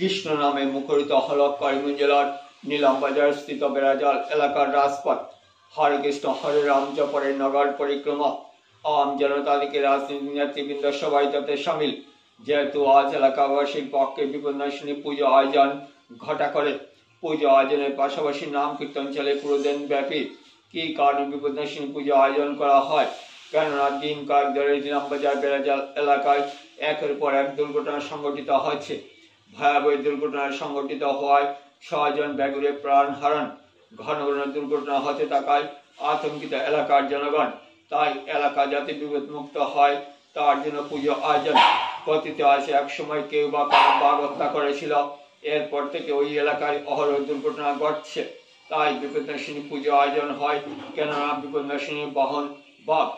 কৃষ্ণ নামে মুখরিত হল করিমগঞ্জ জেলার নীলামবাজার স্থিত বেড়াজাল এলাকার রাজপথ। হরে কৃষ্ণ হরে রাম জপরে নগর পরিক্রমা। আম জনতা থেকে রাজনীতি নেতৃবৃন্দ সবাই তাতে সামিল। যেহেতু আজ এলাকাবাসীর পক্ষে বিপন্ননাশিনী পুজো আয়োজন ঘটা করে। পুজো আয়োজনের পাশাপাশি নাম কীর্তন চলে পুরো দিন ব্যাপী। কি কারণে বিপন্ননাশিনী পুজো আয়োজন করা হয়? কেননা দিন কয়েক ধরে নীলামবাজার বেড়াজাল এলাকায় একের পর এক দুর্ঘটনা সংঘটিত হচ্ছে। ভয়াবহ দুর্ঘটনা সংঘটিত হওয়ায় 6 জন ব্যাগুড়ে প্রাণ হারান। ঘন ঘন দুর্ঘটনা হতে থাকায় আতঙ্কিত এলাকার জনগণ। তাই এলাকা যাতে বিপদমুক্ত হয় তার জন্য পুজো আয়োজন। কথিত আছে এক সময় কেউ বা বাঘ হত্যা করেছিল, এরপর থেকে ওই এলাকায় অহরহ দুর্ঘটনা ঘটছে। তাই বিপন্ননাশিনী পুজো আয়োজন হয়, কেননা বিপন্ননাশিনী বাহন বাঘ।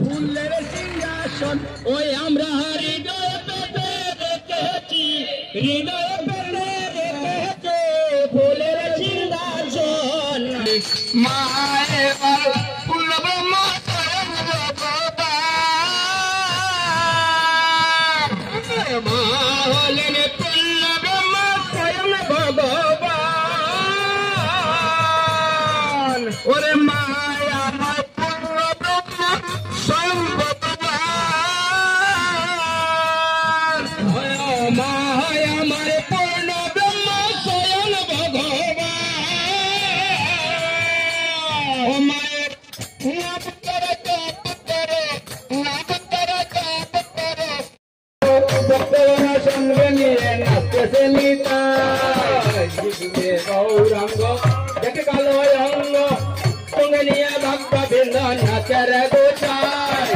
ফুলের সিংহাসন ওই আমরা হৃদয় পেতে রেখেছি, হৃদয় পেতে রেখেছি ফুলের সিংহাসন। মায়ের ফুল ব্রহ্ম মা হলেন ফুল ব্রহ্ম স্বয়ং ভগবান। ওরে মায়া আমার পূর্ণ ব্রহ্ম স্বয়ং ভগবান। মা হয় আমার পূর্ণ ব্রহ্ম স্বয়ং ভগবান। ও মায়ের নাম করে জপ করে, নাম করে জপ করে ভক্তগণ সঙ্গে নিয়ে নাচতেছে নিতাই। গৌরাঙ্গ দেখে কালো অঙ্গ সঙ্গে নিয়ে ভক্ত বৃন্দ নাচের গোচায়।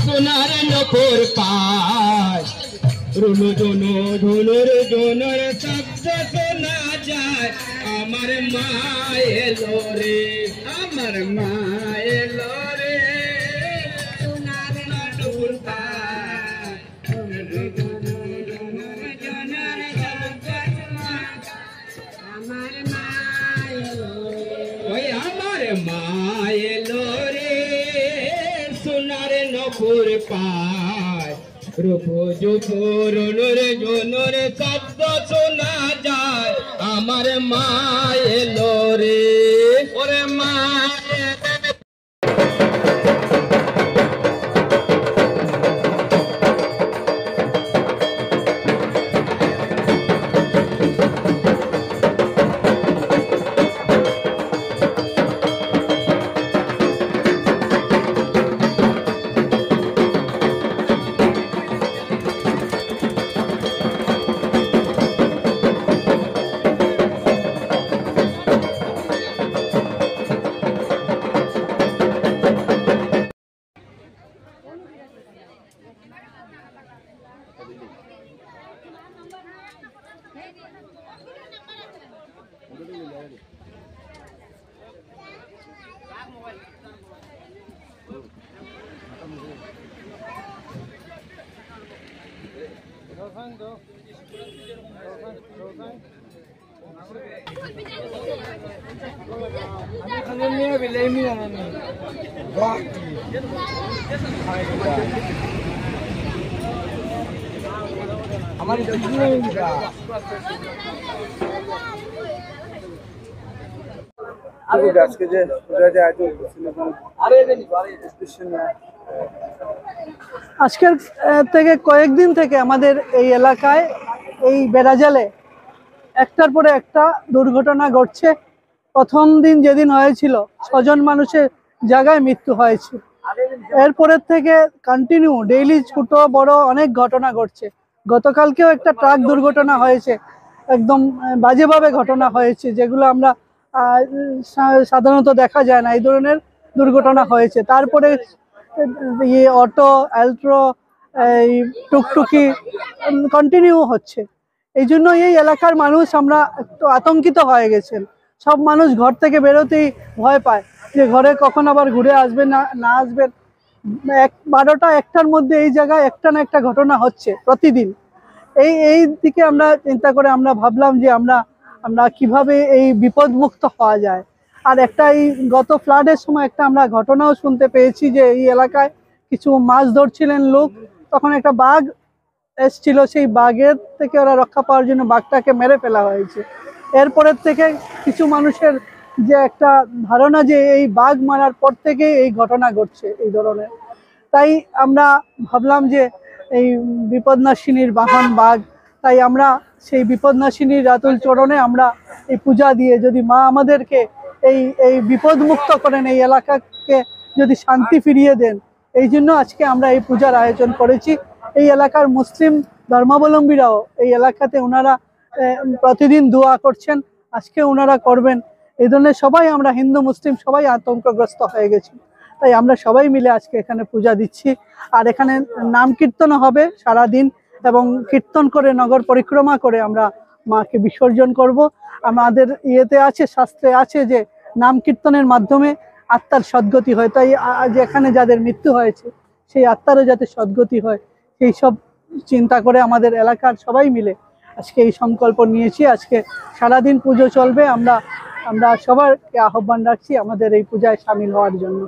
সোনার নকুর পাশ রুনু জনু ধুনুর জনুর শব্দ শোনা যায়। আমার মা এলো রে, আমার মা এলো রে। সোনার নকুর পাশ রুনু জনু ধুনুর জনুর শব্দ শোনা যায়। আমার মা এলো রে, ওই আমার মা এলো রে। সোনার নকুর পায় রূপ জুপুর জনুর শব্দ শোনা যায়। আমার মা এলো রে, ওরে মা আজকের থেকে কয়েকদিন থেকে আমাদের এই এলাকায় এই বেড়াজালে একটার পরে একটা দুর্ঘটনা ঘটছে। প্রথম দিন যেদিন হয়েছিল 6 জন মানুষের জায়গায় মৃত্যু হয়েছে। এরপরের থেকে কন্টিনিউ ডেইলি ছোট বড় অনেক ঘটনা ঘটছে। গতকালকেও একটা ট্রাক দুর্ঘটনা হয়েছে, একদম বাজেভাবে ঘটনা হয়েছে, যেগুলো আমরা সাধারণত দেখা যায় না। এই ধরনের দুর্ঘটনা হয়েছে। তারপরে অটো, অ্যাল্ট্রো, এই টুকটুকি কন্টিনিউ হচ্ছে। এই জন্য এই এলাকার মানুষ আমরা একটু আতঙ্কিত হয়ে গেছেন। সব মানুষ ঘর থেকে বেরোতেই ভয় পায় যে ঘরে কখন আবার ঘুরে আসবে না আসবেন। 12টা 1টার মধ্যে এই জায়গায় একটা না একটা ঘটনা হচ্ছে প্রতিদিন। এই দিকে আমরা চিন্তা করে আমরা ভাবলাম যে আমরা কিভাবে এই বিপদমুক্ত হওয়া যায়। আর একটা এই গত ফ্লাডের সময় একটা আমরা ঘটনাও শুনতে পেয়েছি যে এই এলাকায় কিছু মাছ ধরছিলেন লোক, তখন একটা বাঘ এসছিল, সেই বাঘের থেকে ওরা রক্ষা পাওয়ার জন্য বাঘটাকে মেরে ফেলা হয়েছে। এরপরের থেকে কিছু মানুষের যে একটা ধারণা যে এই বাঘ মারার পর থেকে এই ঘটনা ঘটছে এই ধরনের। তাই আমরা ভাবলাম যে এই বিপদনাশিনীর বাহন বাঘ, তাই আমরা সেই বিপদনাশিনীর রাতুল চরণে আমরা এই পূজা দিয়ে যদি মা আমাদেরকে এই বিপদ মুক্ত করেন, এই এলাকাকে যদি শান্তি ফিরিয়ে দেন, এই জন্য আজকে আমরা এই পূজার আয়োজন করেছি। এই এলাকার মুসলিম ধর্মাবলম্বীরাও এই এলাকাতে ওনারা প্রতিদিন দোয়া করছেন, আজকে ওনারা করবেন। এই ধরনের সবাই আমরা হিন্দু মুসলিম সবাই আতঙ্কগ্রস্ত হয়ে গেছি। তাই আমরা সবাই মিলে আজকে এখানে পূজা দিচ্ছি। আর এখানে নাম কীর্তন হবে সারাদিন, এবং কীর্তন করে নগর পরিক্রমা করে আমরা মাকে বিসর্জন করব। আমাদের ইয়েতে আছে, শাস্ত্রে আছে যে নাম কীর্তনের মাধ্যমে আত্মার সদ্গতি হয়। তাই যেখানে যাদের মৃত্যু হয়েছে সেই আত্মারও যাতে সদ্গতি হয়, সেই সব চিন্তা করে আমাদের এলাকার সবাই মিলে আজকে এই সংকল্প নিয়েছি। আজকে সারাদিন পুজো চলবে। আমরা সবারকে আহ্বান রাখছি আমাদের এই পূজায় সামিল হওয়ার জন্য।